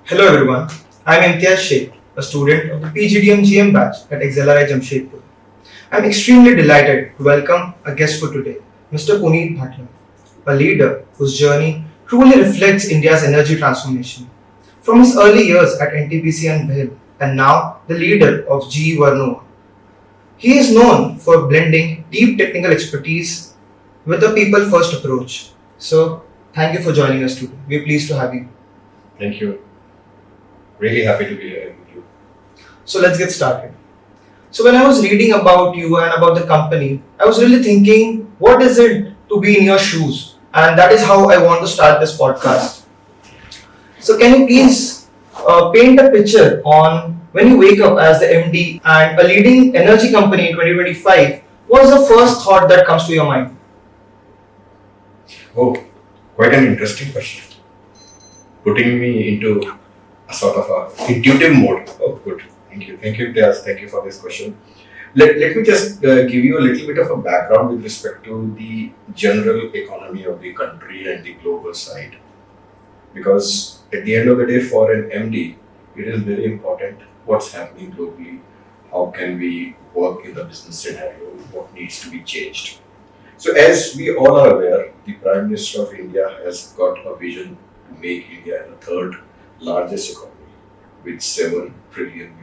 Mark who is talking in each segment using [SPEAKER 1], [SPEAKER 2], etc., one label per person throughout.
[SPEAKER 1] Hello everyone, I am Imtiaz Sheikh, a student of the PGDM GM batch at XLRI Jamshedpur. I am extremely delighted to welcome a guest for today, Mr. Puneet Bhatla, a leader whose journey truly reflects India's energy transformation. From his early years at NTPC and BHEL, and now the leader of GE Vernova, he is known for blending deep technical expertise with a people-first approach. So, thank you for joining us today. We are pleased to have you.
[SPEAKER 2] Thank you. Really happy to be here with you.
[SPEAKER 1] So let's get started. So when I was reading about you and about the company, I was really thinking, what is it to be in your shoes? And that is how I want to start this podcast. So can you please paint a picture on when you wake up as the MD and a leading energy company in 2025, what is the first thought that comes to your mind?
[SPEAKER 2] Oh, quite an interesting question. Putting me into a sort of a intuitive mode. Oh, good. Thank you. Thank you, Tyas. Thank you for this question. Let me just give you a little bit of a background with respect to the general economy of the country and the global side. Because at the end of the day, for an MD, it is very important what's happening globally, how can we work in the business scenario, what needs to be changed. So as we all are aware, the Prime Minister of India has got a vision to make India the third largest economy with $7 trillion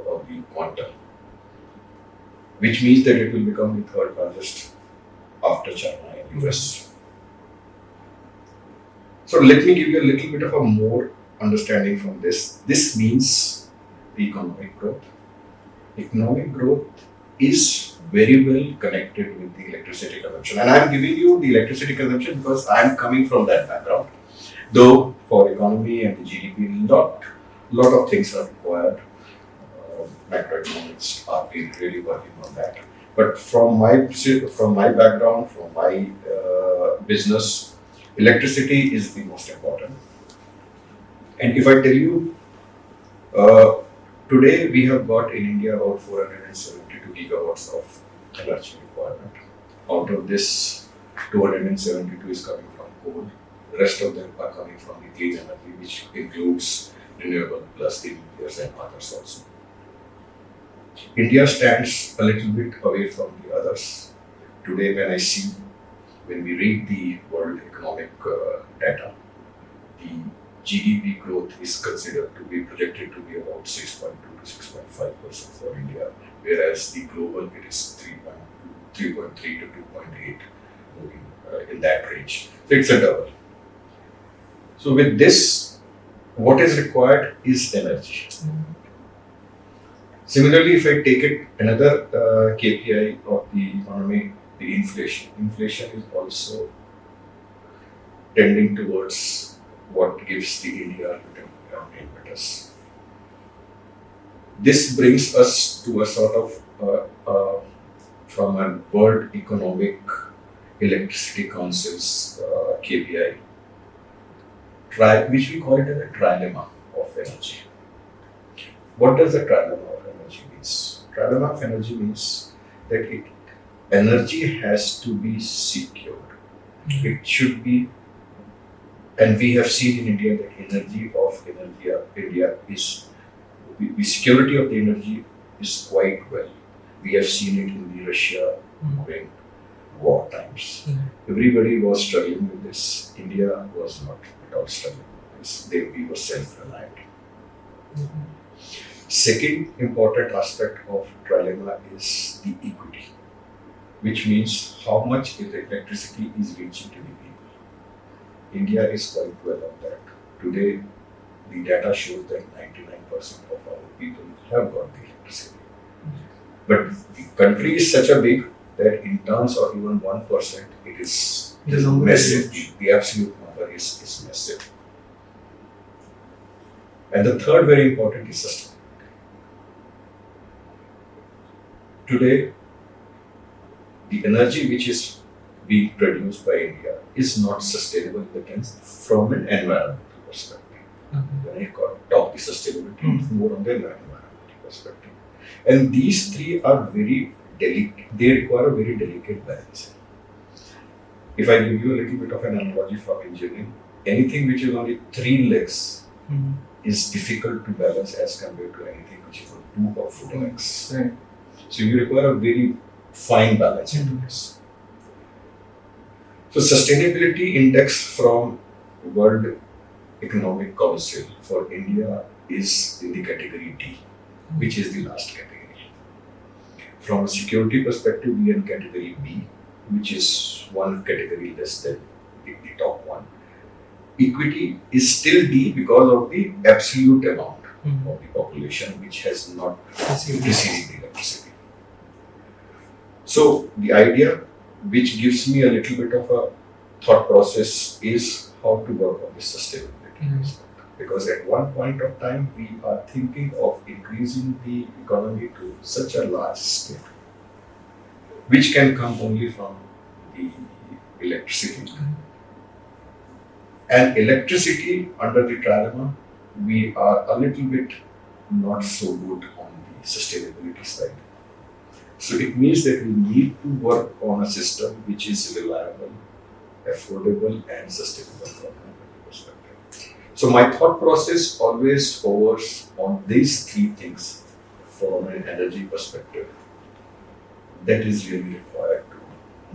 [SPEAKER 2] of the quantum, which means that it will become the third largest after China and US. So let me give you a little bit of a more understanding from this. This means the economic growth. Economic growth is very well connected with the electricity consumption. And I'm giving you the electricity consumption because I'm coming from that background. Though for economy and the GDP, lot of things are required. Macroeconomics are really working on that. But from my background, from my business, electricity is the most important. And if I tell you, today we have got in India about 472 gigawatts of energy requirement. Out of this, 272 is coming from coal. The rest of them are coming from the clean energy, which includes renewable plus the nuclear and others also. India stands a little bit away from the others. Today, when we read the world economic data, the GDP growth is considered to be projected to be about 6.2 to 6.5% for India, whereas the global it is 3.3 to 2.8, moving in that range. So it's a double. So with this, what is required is energy. Similarly, if I take it another KPI of the economy, the inflation is also tending towards what gives the India impetus. This brings us to a sort of from a World Economic Electricity Council's KPI, which we call it as a trilemma of energy. What does the trilemma of energy means? Trilemma of energy means that energy has to be secured. It should be, and we have seen in India that India is, the security of the energy is quite well. We have seen it in the Russia-Ukraine war times. Everybody was struggling with this. India was not at all struggling with this. We were self-reliant. Second important aspect of trilemma is the equity, which means how much electricity is reaching to the people. India is quite well on that. Today, the data shows that 99% of our people have got the electricity. But the country is such a big that in terms of even 1%, it is massive. The absolute number is massive. And the third very important is sustainability. Today, the energy which is being produced by India is not sustainable from an environmental perspective. When I talk the sustainability, it's more on the environmental perspective. And these three are very delicate, they require a very delicate balance. If I give you a little bit of an analogy from engineering, anything which is only three legs is difficult to balance as compared to anything which is on two or four legs.
[SPEAKER 1] Right.
[SPEAKER 2] So you require a very fine balance into this. So sustainability index from World Economic Council for India is in the category D, which is the last category. From a security perspective, we are in category B, which is one category less than the top one. Equity is still D because of the absolute amount of the population which has not received electricity. So the idea which gives me a little bit of a thought process is how to work on this sustainability aspect. Because at one point of time we are thinking of increasing the economy to such a large scale, which can come only from the electricity. And electricity under the trilemma, we are a little bit not so good on the sustainability side. So it means that we need to work on a system which is reliable, affordable, and sustainable from an energy perspective. So my thought process always hovers on these three things from an energy perspective that is really required to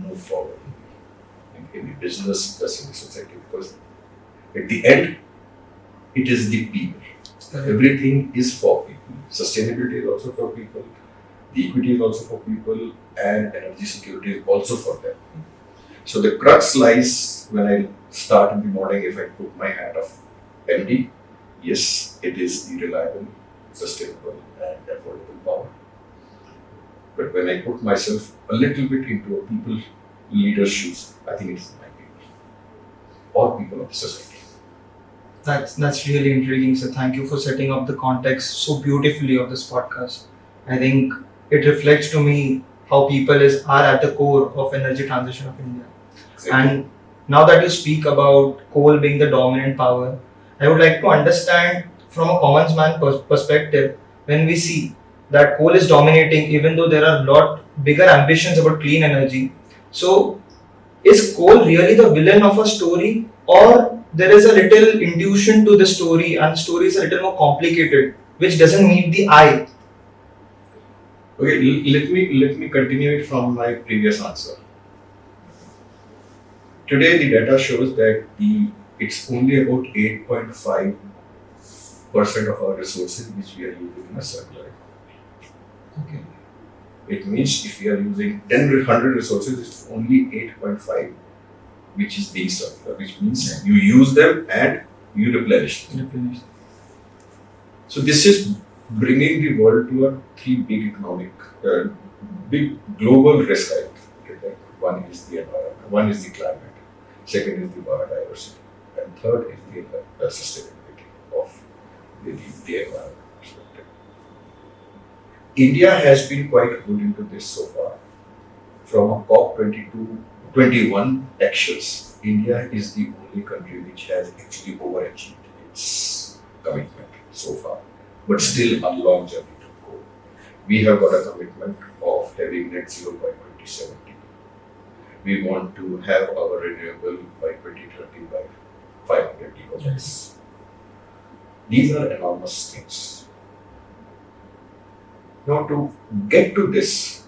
[SPEAKER 2] move forward in the business plus in the society, because at the end it is the people. Everything is for people. Sustainability is also for people. The equity is also for people, and energy security is also for them. So the crux lies when I start in the morning, if I put my hat of MD, yes, it is the reliable, sustainable, and affordable power. But when I put myself a little bit into a people leader's shoes, I think it's my people or people of the society.
[SPEAKER 1] That's really intriguing. So thank you for setting up the context so beautifully of this podcast. I think it reflects to me how people are at the core of energy transition of India.
[SPEAKER 2] Exactly.
[SPEAKER 1] And now that you speak about coal being the dominant power, I would like to understand from a common man perspective, when we see that coal is dominating, even though there are a lot bigger ambitions about clean energy. So is coal really the villain of a story, or there is a little intuition to the story and the story is a little more complicated, which doesn't meet the eye?
[SPEAKER 2] Okay, let me continue it from my previous answer. Today the data shows that it's only about 8.5% of our resources which we are using in a circular economy.
[SPEAKER 1] Okay.
[SPEAKER 2] It means if we are using 100 resources, it's only 8.5 which is being circular, which means you use them and you replenish them. So this is bringing the world to a three big big global risk. One is the environment, one is the climate, second is the biodiversity, and third is the sustainability of the environment perspective. India has been quite good into this so far. From a COP21 actions, India is the only country which has actually overachieved its commitment so far, but still a long journey to go. We have got a commitment of having net zero by 2070. We want to have our renewable by 2030 by 500 gigawatts. These are enormous things. Now to get to this,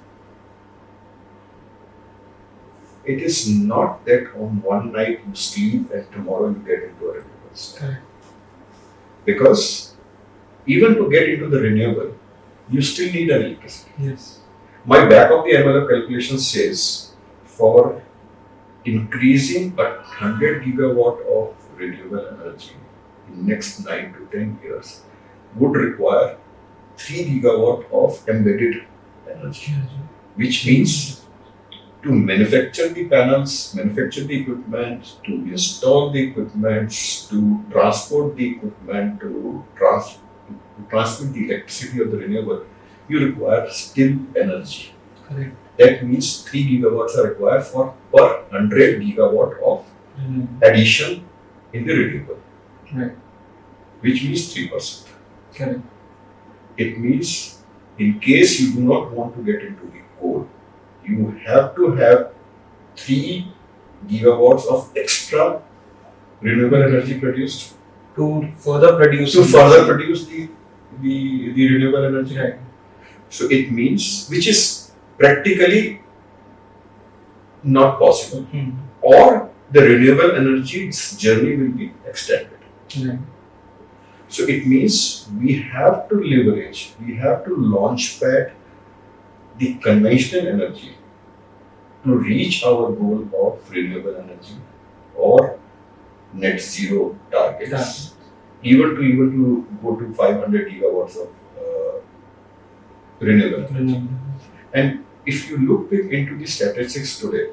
[SPEAKER 2] it is not that on one night you sleep and tomorrow you get into a renewable state. Because even to get into the renewable, you still need an electricity.
[SPEAKER 1] Yes.
[SPEAKER 2] My back of the envelope calculation says for increasing 100 gigawatt of renewable energy in next 9 to 10 years would require 3 gigawatt of embedded energy, which means to manufacture the panels, manufacture the equipment, to install the equipment, to transport the equipment, to transmit the electricity of the renewable, you require still energy.
[SPEAKER 1] Correct.
[SPEAKER 2] That means 3 gigawatts are required for per 100 gigawatt of addition in the renewable.
[SPEAKER 1] Right.
[SPEAKER 2] Which means 3%.
[SPEAKER 1] Correct.
[SPEAKER 2] It means in case you do not want to get into the coal, you have to have 3 gigawatts of extra renewable energy produced
[SPEAKER 1] To further produce.
[SPEAKER 2] to further produce the renewable energy.
[SPEAKER 1] Right.
[SPEAKER 2] So it means, which is practically not possible, or the renewable energy's journey will be extended.
[SPEAKER 1] Right.
[SPEAKER 2] So it means we have to leverage, we have to launch pad the conventional energy to reach our goal of renewable energy or net zero targets. Even to go to 500 gigawatts of renewable energy. And if you look into the statistics today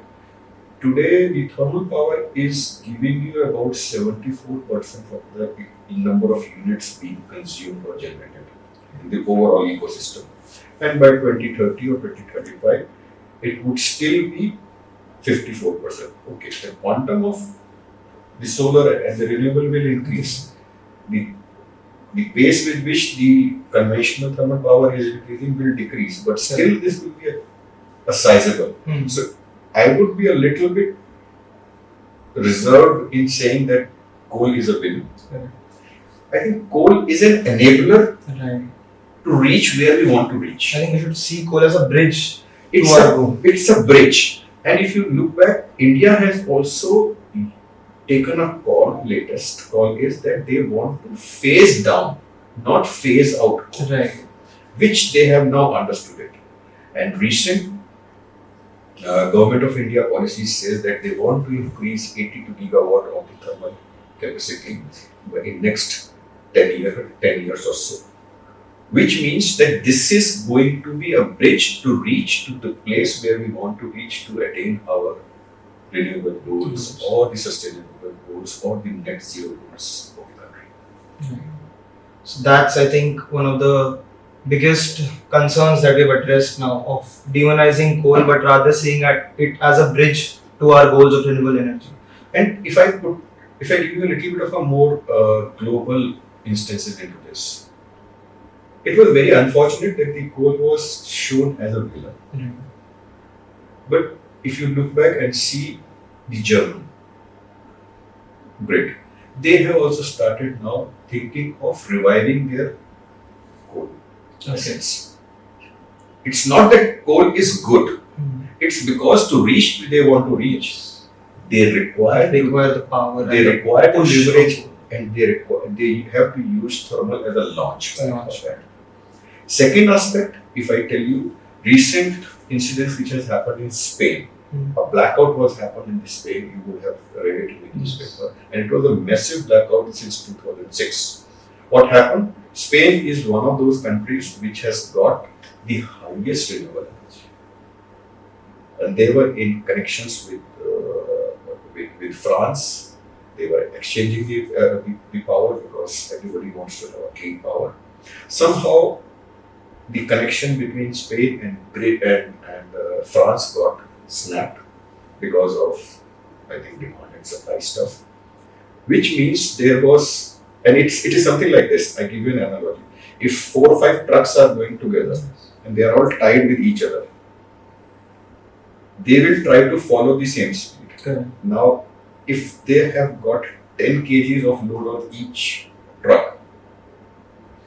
[SPEAKER 2] the thermal power is giving you about 74% of the number of units being consumed or generated in the overall ecosystem. And by 2030 or 2035, it would still be 54%. Okay, the quantum of the solar and the renewable will increase. The pace with which the conventional thermal power is increasing will decrease, but still this will be a sizable. So I would be a little bit reserved in saying that coal is a win. I think coal is an enabler to reach where we want to reach.
[SPEAKER 1] I think we should see coal as a bridge.
[SPEAKER 2] It's a bridge. And if you look back, India has also taken a call, latest call is that they want to phase down, not phase out coal, which they have now understood it. And recent Government of India policy says that they want to increase 82 gigawatt of the thermal capacity in next 10 years or so. Which means that this is going to be a bridge to reach to the place where we want to reach to attain our renewable goals or the sustainable goals or the net zero goals of the country.
[SPEAKER 1] So that's, I think, one of the biggest concerns that we've addressed now of demonizing coal, but rather seeing it as a bridge to our goals of renewable energy.
[SPEAKER 2] And if I give you a little bit of a more global instances into this, it was very unfortunate that the coal was shown as a villain. But if you look back and see the German grid, they have also started now thinking of reviving their coal assets. It's not that coal is good. It's because to reach where they want to reach, they require
[SPEAKER 1] the power.
[SPEAKER 2] They require to leverage, and they have to use thermal as a launch pad. Second aspect, if I tell you, recent incidents which has happened in Spain, a blackout was happened in Spain, you would have read it in the newspaper, and it was a massive blackout since 2006. What happened? Spain is one of those countries which has got the highest renewable energy. And they were in connections with France. They were exchanging the power because everybody wants to have a clean power. Somehow, the connection between Spain and France got snapped because of, I think, demand and supply stuff. Which means there was, and it is something like this. I give you an analogy. If 4 or 5 trucks are going together and they are all tied with each other, they will try to follow the same speed. Now, if they have got 10 kgs of load on each truck,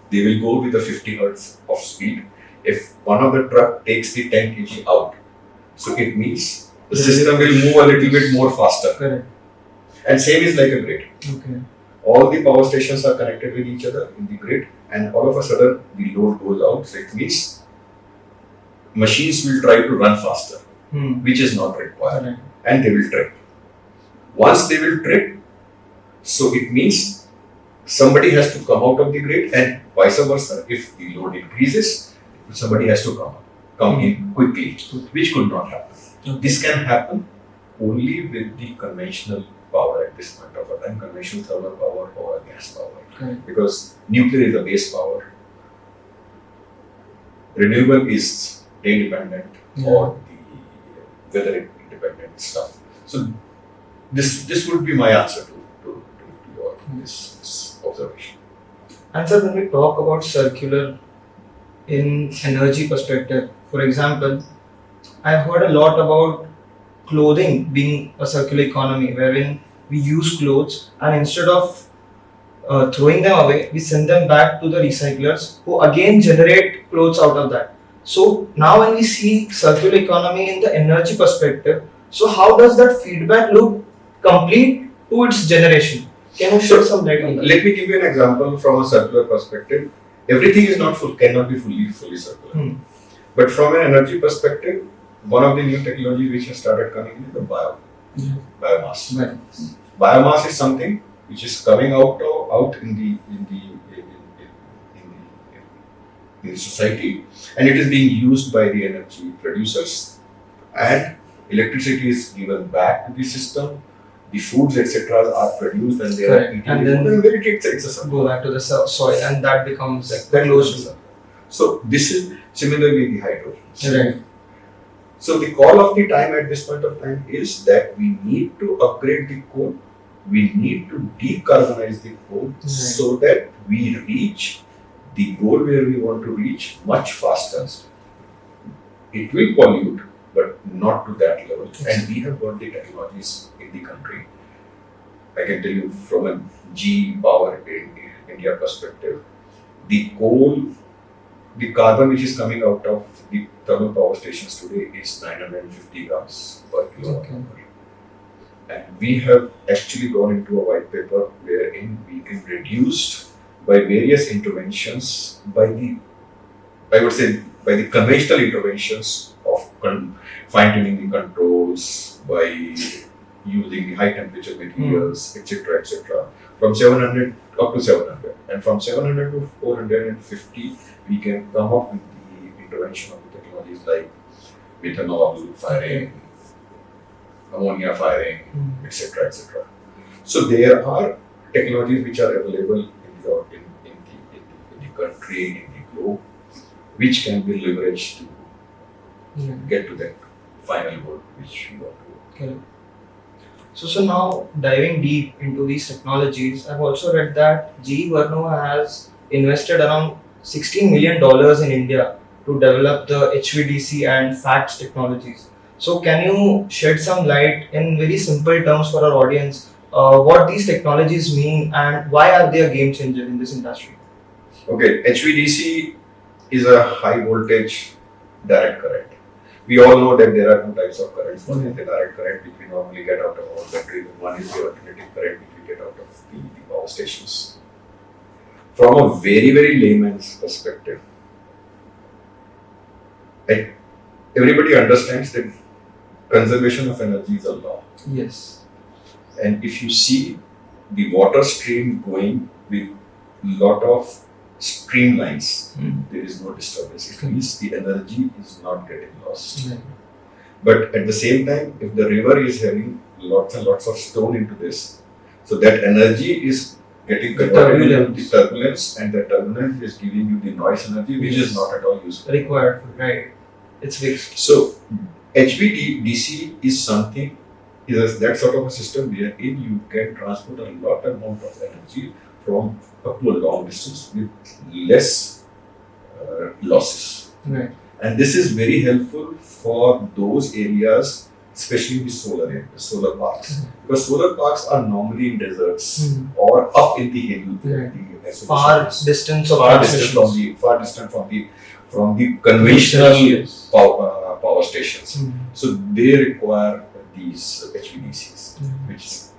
[SPEAKER 2] they will go with the 50 hertz of speed. If one of the truck takes the 10 kg out, so it means the system will move a little bit more faster. And same is like a grid. All the power stations are connected with each other in the grid, and all of a sudden the load goes out. So it means machines will try to run faster, which is not required, and they will trip. Once they will trip, so it means somebody has to come out of the grid, and vice versa. If the load increases, somebody has to come in quickly, which could not happen. This can happen only with the conventional power at this point of time, conventional thermal power or gas power, because nuclear is a base power. Renewable is day dependent or the weather independent stuff. So this would be my answer to your this observation.
[SPEAKER 1] And sir, when we talk about circular in energy perspective, for example, I've heard a lot about clothing being a circular economy, wherein we use clothes and instead of throwing them away, we send them back to the recyclers who again generate clothes out of that. So now when we see circular economy in the energy perspective, so how does that feedback loop complete to its generation? Can you shed some light on that?
[SPEAKER 2] Let me give you an example from a circular perspective. Everything is not full, cannot be fully circular. But from an energy perspective, one of the new technologies which has started coming in is the biomass.
[SPEAKER 1] Right.
[SPEAKER 2] Biomass is something which is coming out in the society, and it is being used by the energy producers, and electricity is given back to the system. The foods etc. are produced and they are
[SPEAKER 1] Correct.
[SPEAKER 2] eaten.
[SPEAKER 1] And then
[SPEAKER 2] it's a circle.
[SPEAKER 1] go back to the soil, and that becomes
[SPEAKER 2] That
[SPEAKER 1] closed.
[SPEAKER 2] is the circle. So this is similarly the hydrogen.
[SPEAKER 1] Right.
[SPEAKER 2] So the call of the time at this point of time is that we need to upgrade the coal, we need to decarbonize the coal so that we reach the goal where we want to reach much faster. It will pollute, but not to that level. And we have got the technologies in the country. I can tell you from a GE Power in India perspective, the coal, the carbon which is coming out of the thermal power stations today is 950 grams per kilowatt hour. And we have actually gone into a white paper wherein we can reduce by various interventions, by the conventional interventions of fine-tuning the controls, by using the high temperature materials, etc., from 700 up to 700, and from 700 to 450, we can come up with the intervention of the technologies like methanol firing, ammonia firing, etc. So there are technologies which are available in the country, in the globe, which can be leveraged to get to that final goal which we want to.
[SPEAKER 1] Okay. So now diving deep into these technologies, I've also read that GE Vernova has invested around $16 million in India to develop the HVDC and FACTS technologies. So can you shed some light in very simple terms for our audience what these technologies mean and why are they a game changer in this industry?
[SPEAKER 2] Okay, HVDC is a high voltage direct current. We all know that there are two types of currents. One is the direct current which we normally get out of our batteries, and one is the alternating current which we get out of the power stations. From a very, very layman's perspective, everybody understands that conservation of energy is a law.
[SPEAKER 1] Yes.
[SPEAKER 2] And if you see the water stream going with lot of streamlines, there is no disturbance. It means the energy is not getting lost. But at the same time, if the river is having lots and lots of stone into this, so that energy is getting converted into the turbulence, and the turbulence is giving you the noise energy, which is not at all useful.
[SPEAKER 1] Required, right? It's fixed.
[SPEAKER 2] So HVDC is something, is that sort of a system wherein you can transport a lot amount of energy from up to a long distance with less losses.
[SPEAKER 1] Right.
[SPEAKER 2] And this is very helpful for those areas, especially the solar parks. Because solar parks are normally in deserts or up in the hill.
[SPEAKER 1] Far distant
[SPEAKER 2] from the conventional power stations. So they require these HVDCs.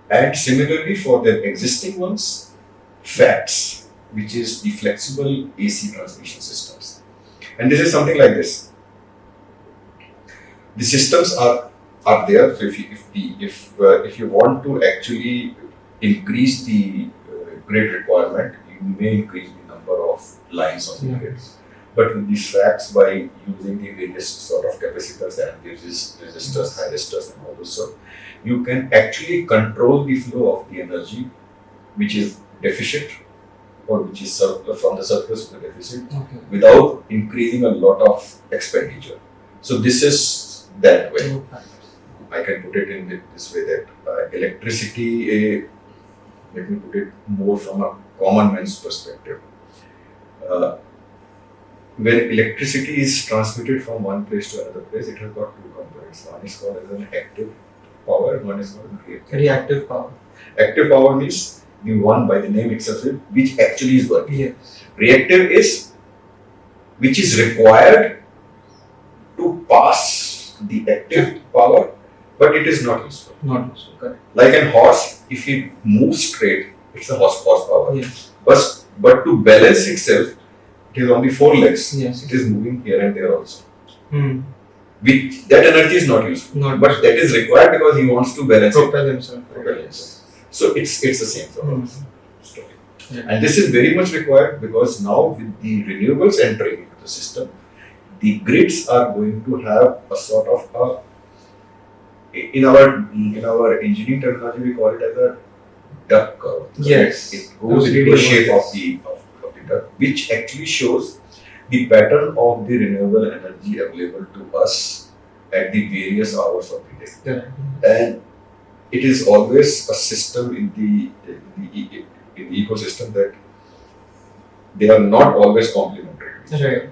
[SPEAKER 2] And similarly for the existing ones, FACTS, which is the flexible AC transmission systems. And this is something like this. The systems are there. So if you want to actually increase the grid requirement, you may increase the number of lines on the grid. But with these FACTS, by using the various sort of capacitors and resistors, high resistors, and all those stuff, you can actually control the flow of the energy, which is deficient or which is from the surplus to the deficit, without increasing a lot of expenditure. So this is that way. I can put it in this way that electricity, let me put it more from a common man's perspective. when electricity is transmitted from one place to another place, it has got two components. One is called as an active power, and one is called reactive.
[SPEAKER 1] Reactive power.
[SPEAKER 2] Active power means the one by the name itself, which actually is working.
[SPEAKER 1] Yes.
[SPEAKER 2] Reactive is which is required to pass the active power, but it is not useful.
[SPEAKER 1] Not useful. Correct.
[SPEAKER 2] Like a horse, if it moves straight, it's a horsepower.
[SPEAKER 1] Yes.
[SPEAKER 2] But to balance itself, it is on the four legs.
[SPEAKER 1] Yes.
[SPEAKER 2] It is moving here and there also.
[SPEAKER 1] Hmm.
[SPEAKER 2] That energy is not useful. But that is required because he wants to balance
[SPEAKER 1] Propel himself.
[SPEAKER 2] Yes. So it's the same sort of story.
[SPEAKER 1] Yeah.
[SPEAKER 2] And this is very much required because now with the renewables entering into the system, the grids are going to have a sort of in our engineering terminology we call it as a duck curve.
[SPEAKER 1] Yes.
[SPEAKER 2] It goes into the shape of the duck, which actually shows the pattern of the renewable energy available to us at the various hours of the day.
[SPEAKER 1] Correct.
[SPEAKER 2] And it is always a system in the ecosystem that they are not always complementary.
[SPEAKER 1] Right.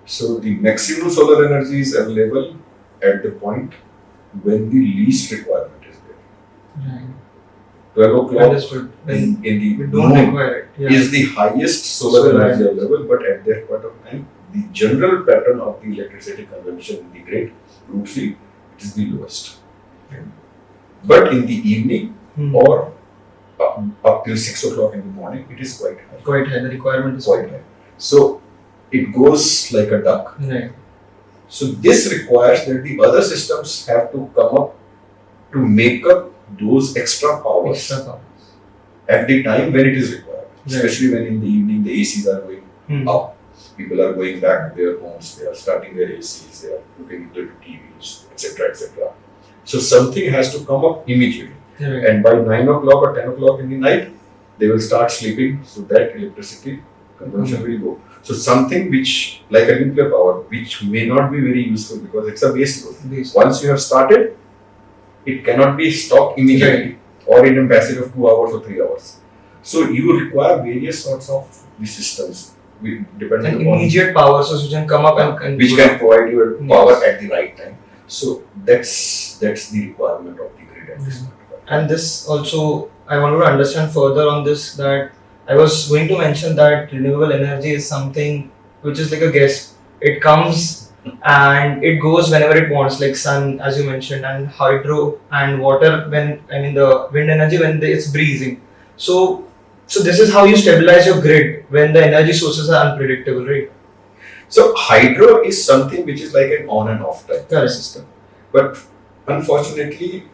[SPEAKER 2] So the maximum solar energy is available at the point when the least requirement is there.
[SPEAKER 1] Right.
[SPEAKER 2] 12 o'clock
[SPEAKER 1] Understood.
[SPEAKER 2] in the
[SPEAKER 1] We don't
[SPEAKER 2] noon
[SPEAKER 1] require it. Yeah.
[SPEAKER 2] is the highest solar energy available, but at that point of time, the general pattern of the electricity consumption in the grid, root free, it is the lowest. But in the evening or up till 6 o'clock in the morning, it is quite high.
[SPEAKER 1] Quite high. The requirement is
[SPEAKER 2] Quite high. So it goes like a duck.
[SPEAKER 1] Right.
[SPEAKER 2] So this requires that the other systems have to come up to make up those extra powers
[SPEAKER 1] Extra power.
[SPEAKER 2] at the time when it is required.
[SPEAKER 1] Right.
[SPEAKER 2] Especially when in the evening the ACs are going up, people are going back to their homes, they are starting their ACs, they are looking into TVs, etc., etc. So something has to come up immediately.
[SPEAKER 1] Right.
[SPEAKER 2] And by 9 o'clock or 10 o'clock in the night, they will start sleeping, so that electricity consumption will go. So something which, like a nuclear power, which may not be very useful because it's a base load. Once you have started, it cannot be stopped immediately or in a passage of 2 hours or 3 hours. So you require various sorts of the systems depending
[SPEAKER 1] An
[SPEAKER 2] upon
[SPEAKER 1] immediate power source which can come up and
[SPEAKER 2] which can provide you power at the right time. So that's the requirement of the grid at this point.
[SPEAKER 1] And this also, I wanted to understand further on this, that I was going to mention that renewable energy is something which is like a guest. It comes and it goes whenever it wants, like sun, as you mentioned, and hydro and water. The wind energy when it's breezing. So this is how you stabilize your grid when the energy sources are unpredictable, right?
[SPEAKER 2] So hydro is something which is like an on and off type system. But unfortunately,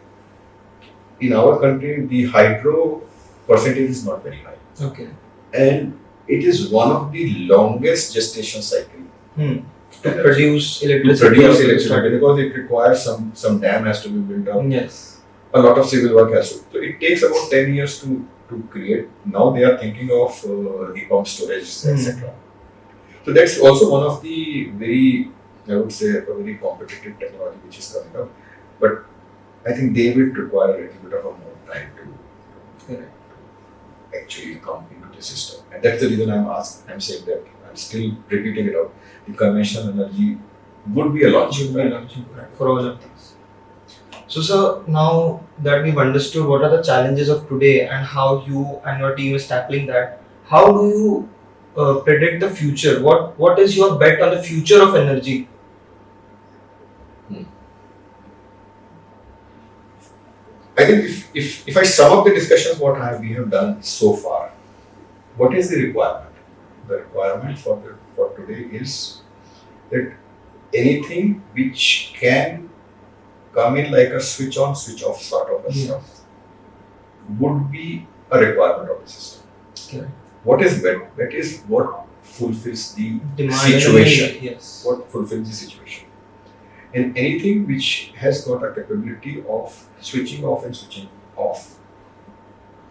[SPEAKER 2] in our country, the hydro percentage is not very high.
[SPEAKER 1] Okay.
[SPEAKER 2] And it is one of the longest gestation cycle
[SPEAKER 1] to produce electricity.
[SPEAKER 2] Because it requires some dam has to be built up.
[SPEAKER 1] Yes.
[SPEAKER 2] A lot of civil work has to. So it takes about 10 years to create. Now they are thinking of the pump storage, etc. So that's also one of the I would say, a very competitive technology which is coming up. But I think they will require a little bit of a more time to actually come into the system. And that's the reason I'm saying that, I'm still repeating it out. The conventional energy would be a launching pad
[SPEAKER 1] for all of these. So sir, now that we've understood what are the challenges of today and how you and your team is tackling that, how do you predict the future? What is your bet on the future of energy?
[SPEAKER 2] I think if I sum up the discussions what we have done so far, what is the requirement? The requirement for today is that anything which can come in like a switch on, switch off sort of a stuff would be a requirement of the system.
[SPEAKER 1] Okay.
[SPEAKER 2] What is bet? Bet is what fulfills the
[SPEAKER 1] Demand
[SPEAKER 2] situation.
[SPEAKER 1] Yes.
[SPEAKER 2] What fulfills the situation. And anything which has got a capability of switching off and switching off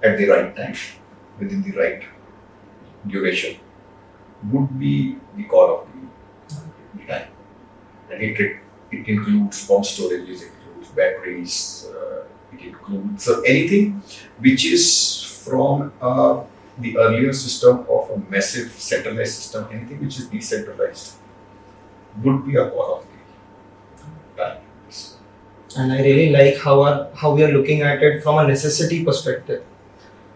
[SPEAKER 2] at the right time, within the right duration, would be the call of the time. And it includes pump storages, it includes batteries, it includes anything which is from a the earlier system of a massive centralized system, anything which is decentralized would be a call of the time.
[SPEAKER 1] And I really like how we are looking at it from a necessity perspective.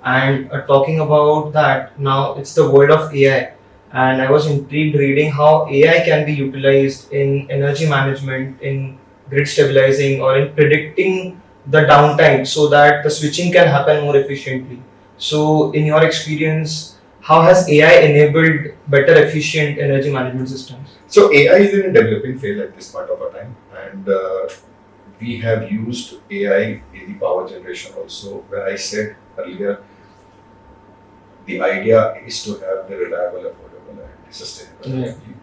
[SPEAKER 1] And talking about that, now it's the world of AI. And I was intrigued reading how AI can be utilized in energy management, in grid stabilizing, or in predicting the downtime so that the switching can happen more efficiently. So, in your experience, how has AI enabled better efficient energy management systems?
[SPEAKER 2] So AI is in a developing phase at this point of a time, and we have used AI in the power generation also. Where I said earlier, the idea is to have the reliable, affordable, and sustainable energy.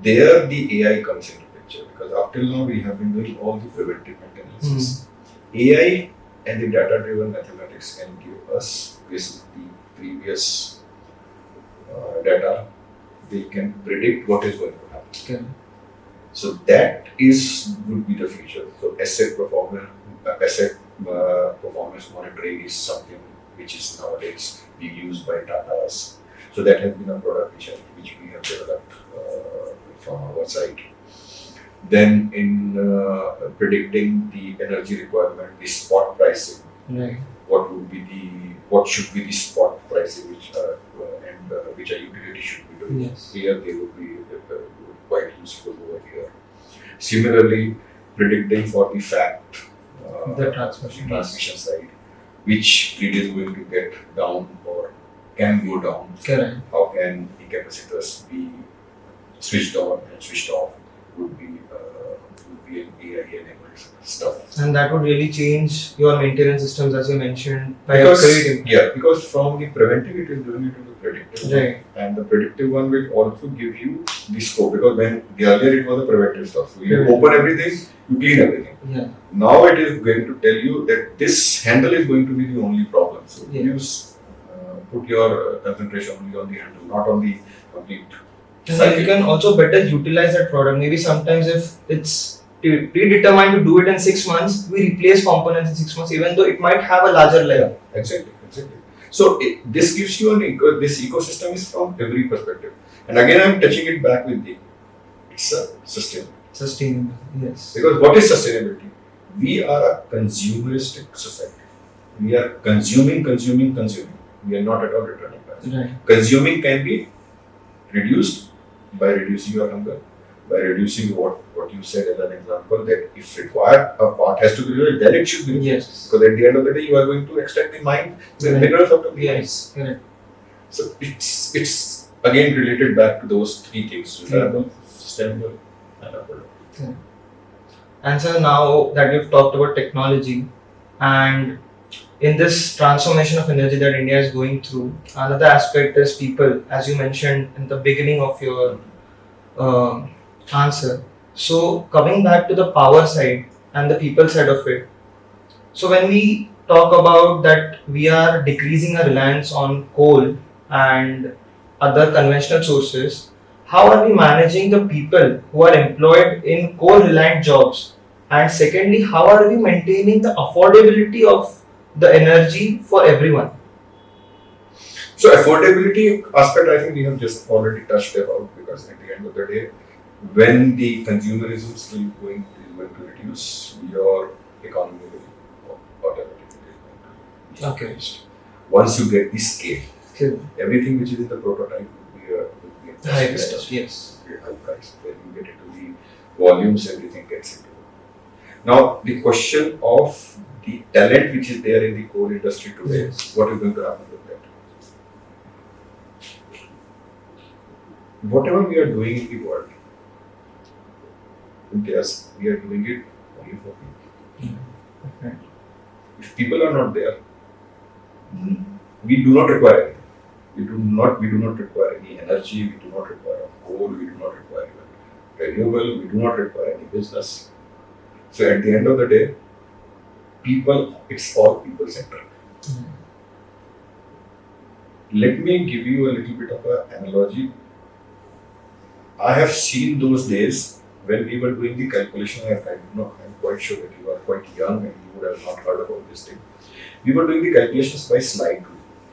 [SPEAKER 2] There, the AI comes into picture because up till now we have been doing all the preventive maintenance. AI and the data-driven mathematics can give us basically previous data. They can predict what is going to happen.
[SPEAKER 1] Okay.
[SPEAKER 2] So that is would be the future. So asset performance monitoring is something which is nowadays being used by Tata's. So that has been a product which we have developed from our side. Then in predicting the energy requirement, the spot pricing,
[SPEAKER 1] Right.
[SPEAKER 2] what should be the spot pricing which a utility should be doing.
[SPEAKER 1] Yes.
[SPEAKER 2] Here they would be quite useful over here. Similarly, predicting for the fact
[SPEAKER 1] The transmission.
[SPEAKER 2] transmission side, which grid is going to get down or can go down.
[SPEAKER 1] Correct.
[SPEAKER 2] How can the capacitors be switched on and switched off would be an AI-enabled stuff.
[SPEAKER 1] And that would really change your maintenance systems, as you mentioned, by
[SPEAKER 2] Because
[SPEAKER 1] upgrading.
[SPEAKER 2] because from the preventive it is going into the predictive one.
[SPEAKER 1] Right.
[SPEAKER 2] And the predictive one will also give you the scope, because when the earlier it was the preventive stuff. So you
[SPEAKER 1] Correct.
[SPEAKER 2] open everything, you clean everything.
[SPEAKER 1] Yeah.
[SPEAKER 2] Now it is going to tell you that this handle is going to be the only problem. So
[SPEAKER 1] Yeah.
[SPEAKER 2] put your concentration only on the handle, not on the complete
[SPEAKER 1] And then you can also better utilize that product. Maybe sometimes if it's predetermined to do it in 6 months, we replace components in 6 months, even though it might have a larger layer.
[SPEAKER 2] Exactly. So this gives you this ecosystem is from every perspective. And again, I'm touching it back with it's sustainable.
[SPEAKER 1] Sustainable, yes.
[SPEAKER 2] Because what is sustainability? We are a consumeristic society. We are consuming. We are not at all returning back.
[SPEAKER 1] Right.
[SPEAKER 2] Consuming can be reduced by reducing your hunger, by reducing what you said as an example, that if required, a part has to be removed, then it should be removed.
[SPEAKER 1] Yes.
[SPEAKER 2] Because at the end of the day, you are going to extract the the minerals out of the mine.
[SPEAKER 1] Yes, correct.
[SPEAKER 2] So it's again related back to those three things: reliable, sustainable, and affordable.
[SPEAKER 1] And so now that we've talked about technology and in this transformation of energy that India is going through, another aspect is people, as you mentioned in the beginning of your answer. So coming back to the power side and the people side of it. So when we talk about that we are decreasing our reliance on coal and other conventional sources, how are we managing the people who are employed in coal reliant jobs? And secondly, how are we maintaining the affordability of the energy for everyone?
[SPEAKER 2] So affordability aspect, I think we have just already touched about, because at the end of the day, when the consumerism is going to reduce, your economy will automatically going to
[SPEAKER 1] Okay.
[SPEAKER 2] increase. Once you get the scale,
[SPEAKER 1] Okay.
[SPEAKER 2] everything which is in the prototype will be a
[SPEAKER 1] High
[SPEAKER 2] price.
[SPEAKER 1] price, yes.
[SPEAKER 2] High price. When you get into the volumes, everything gets into. Now the question of the talent which is there in the coal industry today,
[SPEAKER 1] Yes.
[SPEAKER 2] what is going to happen with that? Whatever we are doing in the world, yes, we are doing it only for people.
[SPEAKER 1] Okay.
[SPEAKER 2] If people are not there, we do not require anything. We do not require any energy, we do not require coal, we do not require renewable, we do not require any business. So at the end of the day, it's all people-centric. Let me give you a little bit of an analogy. I have seen those days when we were doing the calculation. I'm quite sure that you are quite young and you would have not heard about this thing. We were doing the calculations by slide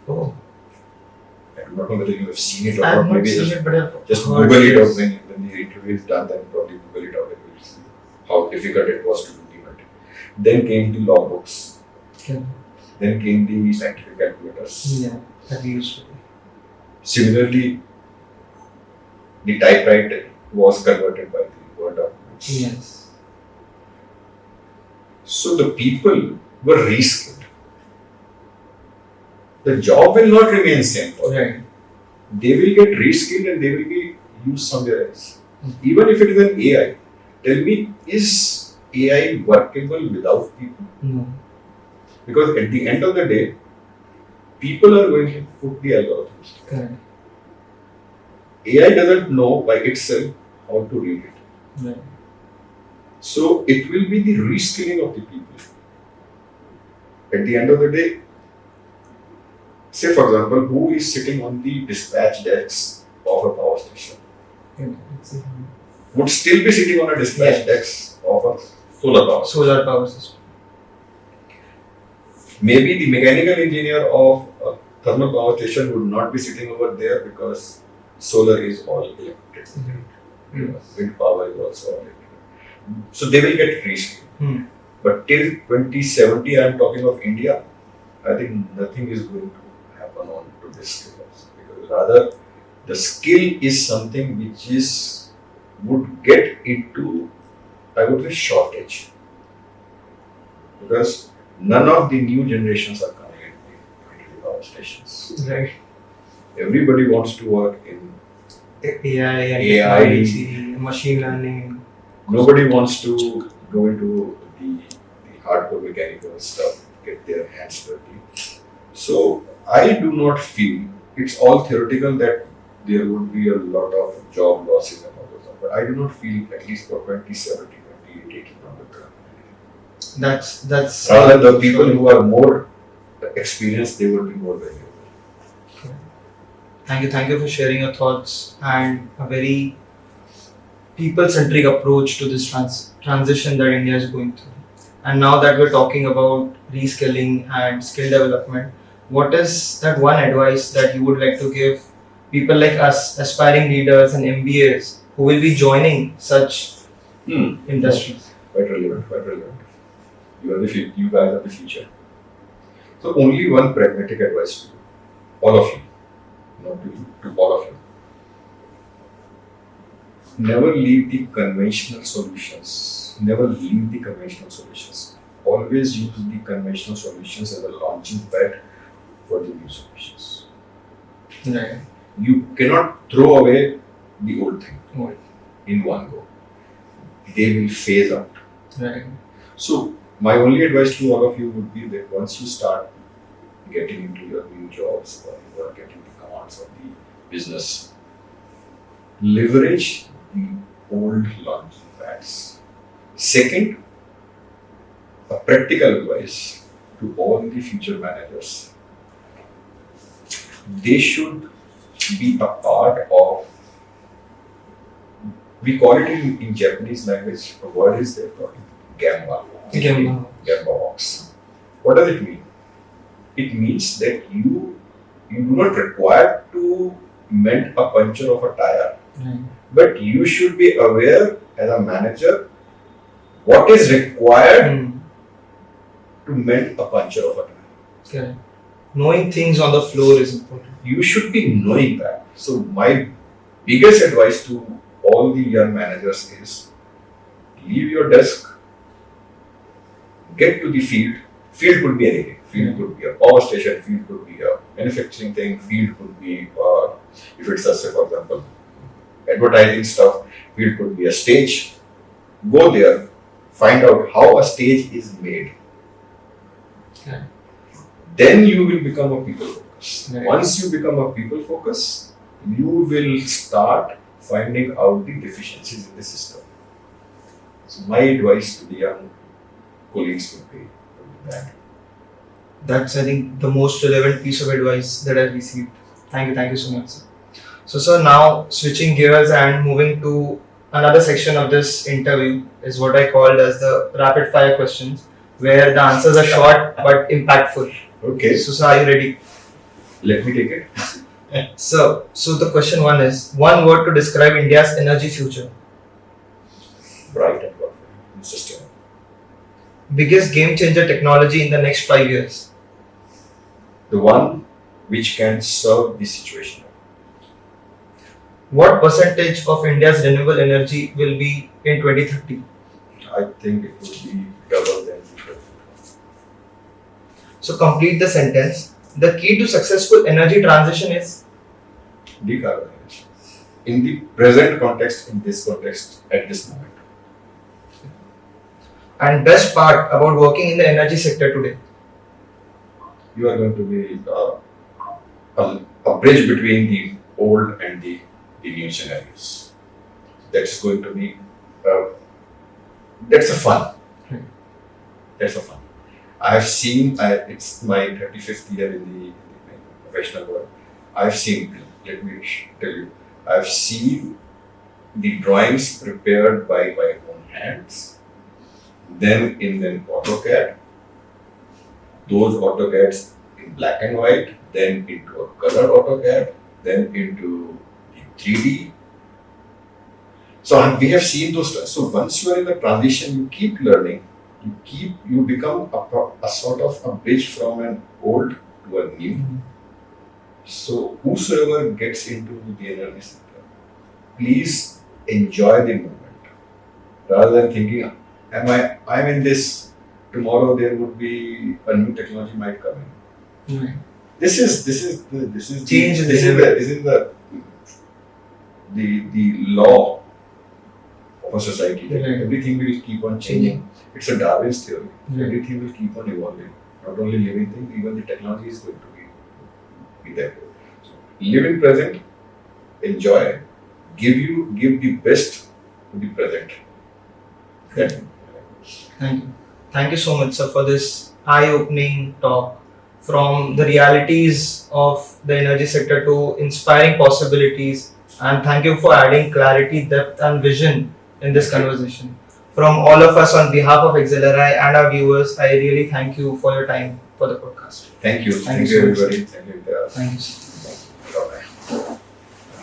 [SPEAKER 2] rule.
[SPEAKER 1] Oh.
[SPEAKER 2] do not know whether you have seen it or
[SPEAKER 1] I have
[SPEAKER 2] not.
[SPEAKER 1] not
[SPEAKER 2] Maybe
[SPEAKER 1] seen it, but I've
[SPEAKER 2] just
[SPEAKER 1] heard
[SPEAKER 2] Google it
[SPEAKER 1] yes.
[SPEAKER 2] out when the interview is done. Then probably Google it out and you will see how difficult it was to implement it. Then came the logbooks.
[SPEAKER 1] Okay.
[SPEAKER 2] Then came the scientific calculators.
[SPEAKER 1] Yeah, that we used to do.
[SPEAKER 2] Similarly, the typewriter was converted by the Word documents.
[SPEAKER 1] Yes.
[SPEAKER 2] So the people were reskilled. The job will not remain same for them.
[SPEAKER 1] Right.
[SPEAKER 2] They will get reskilled and they will be used somewhere else.
[SPEAKER 1] Mhm.
[SPEAKER 2] Even if it is an AI, tell me, is AI workable without people?
[SPEAKER 1] No.
[SPEAKER 2] Because at the end of the day, people are going to put the algorithms.
[SPEAKER 1] Correct.
[SPEAKER 2] AI doesn't know by itself how to read it.
[SPEAKER 1] Right.
[SPEAKER 2] So it will be the reskilling of the people. At the end of the day, say for example, who is sitting on the dispatch desk of a power station
[SPEAKER 1] Okay. Let's see.
[SPEAKER 2] would still be sitting on a dispatch desk of a solar power.
[SPEAKER 1] Solar power system.
[SPEAKER 2] Maybe the mechanical engineer of a thermal power station would not be sitting over there because solar is all electric. Wind power is also all electric. So they will get reskilled.
[SPEAKER 1] Hmm.
[SPEAKER 2] But till 2070, I am talking of India, I think nothing is going to happen on to this skill. Because rather, the skill is something which is would get into, I would say, shortage. Because none of the new generations are coming into the power stations.
[SPEAKER 1] Right.
[SPEAKER 2] Everybody wants to work in.
[SPEAKER 1] AI and
[SPEAKER 2] AI.
[SPEAKER 1] technology, machine learning.
[SPEAKER 2] Nobody wants to go into the hardcore mechanical stuff, get their hands dirty. So I do not feel it's all theoretical that there would be a lot of job losses and all those stuff. But I do not feel at least for 2070, 2080 on the ground.
[SPEAKER 1] That's
[SPEAKER 2] Rather the people who are more experienced, they would be more valuable.
[SPEAKER 1] Thank you for sharing your thoughts and a very people-centric approach to this transition that India is going through. And now that we're talking about reskilling and skill development, what is that one advice that you would like to give people like us, aspiring leaders and MBAs who will be joining such industries?
[SPEAKER 2] Quite relevant, quite relevant. You guys are the future. So only one pragmatic advice to you, all of you, not to you, to all of you. Never leave the conventional solutions. Never leave the conventional solutions. Always use the conventional solutions as a launching pad for the new solutions.
[SPEAKER 1] Right.
[SPEAKER 2] You cannot throw away the old thing
[SPEAKER 1] Right.
[SPEAKER 2] in one go. They will phase out.
[SPEAKER 1] Right.
[SPEAKER 2] So my only advice to all of you would be that once you start getting into your new jobs or you are getting the commands of the business, leverage the old launching pads. Second, a practical advice to all the future managers. They should be a part of, we call it in Japanese language, a word is there called Gemba.
[SPEAKER 1] Gemba.
[SPEAKER 2] Gemba box. What does it mean? It means that you do not require to mend a puncture of a tire.
[SPEAKER 1] Right.
[SPEAKER 2] But you should be aware as a manager what is required to mend a puncture of a tire.
[SPEAKER 1] Correct. Knowing things on the floor is important.
[SPEAKER 2] You should be knowing that. So my biggest advice to all the young managers is leave your desk, get to the field. Field could be anything. Field could be a power station, field could be a manufacturing thing, field could be, if it's a, say for example, advertising stuff, field could be a stage. Go there, find out how a stage is made.
[SPEAKER 1] Okay.
[SPEAKER 2] Then you will become a people focus.
[SPEAKER 1] Right.
[SPEAKER 2] Once you become a people focus, you will start finding out the deficiencies in the system. So my advice to the young colleagues would be that.
[SPEAKER 1] That's, I think, the most relevant piece of advice that I've received. Thank you so much, sir. So, sir, now switching gears and moving to another section of this interview is what I called as the rapid fire questions, where the answers are short but impactful.
[SPEAKER 2] Okay.
[SPEAKER 1] So, sir, are you ready?
[SPEAKER 2] Let me take it.
[SPEAKER 1] So the question one is one word to describe India's energy future.
[SPEAKER 2] Bright and perfect and sustainable.
[SPEAKER 1] Biggest game changer technology in the next 5 years.
[SPEAKER 2] The one which can serve this situation.
[SPEAKER 1] What percentage of India's renewable energy will be in 2030?
[SPEAKER 2] I think it would be double than before.
[SPEAKER 1] So complete the sentence. The key to successful energy transition is
[SPEAKER 2] Decarbonization. In the present context, in this context, at this moment.
[SPEAKER 1] and best part about working in the energy sector today.
[SPEAKER 2] You are going to be a bridge between the old and the new scenarios. That's going to be that's a fun. That's a fun. I have seen. It's my 35th year in the professional world. I've seen. Let me tell you. I've seen the drawings prepared by my own hands. Then in an AutoCAD. Those AutoCADs in black and white. Then into a color AutoCAD. Then into the 3D. So we have seen those. So once you are in the transition, you keep learning. You become a sort of a bridge from an old to a new. So whosoever gets into the energy sector, please enjoy the moment rather than thinking, I'm in this. Tomorrow there would be a new technology might come in. This is
[SPEAKER 1] Change is inevitable.
[SPEAKER 2] the law of a society. That
[SPEAKER 1] Right.
[SPEAKER 2] everything will keep on changing. It's a Darwin's theory. Everything will keep on evolving. Not only living things, even the technology is going to be there. So live in present, enjoy, give the best to the present. That
[SPEAKER 1] Thank you. Thank you so much, sir, for this eye-opening talk from the realities of the energy sector to inspiring possibilities. And thank you for adding clarity, depth, and vision in this conversation. From all of us on behalf of XLRI and our viewers, I really thank you for your time for the podcast.
[SPEAKER 2] Thank you.
[SPEAKER 1] Thank
[SPEAKER 2] Thank
[SPEAKER 1] you
[SPEAKER 2] you
[SPEAKER 1] so much.
[SPEAKER 2] everybody. Thank you.
[SPEAKER 1] Thank you.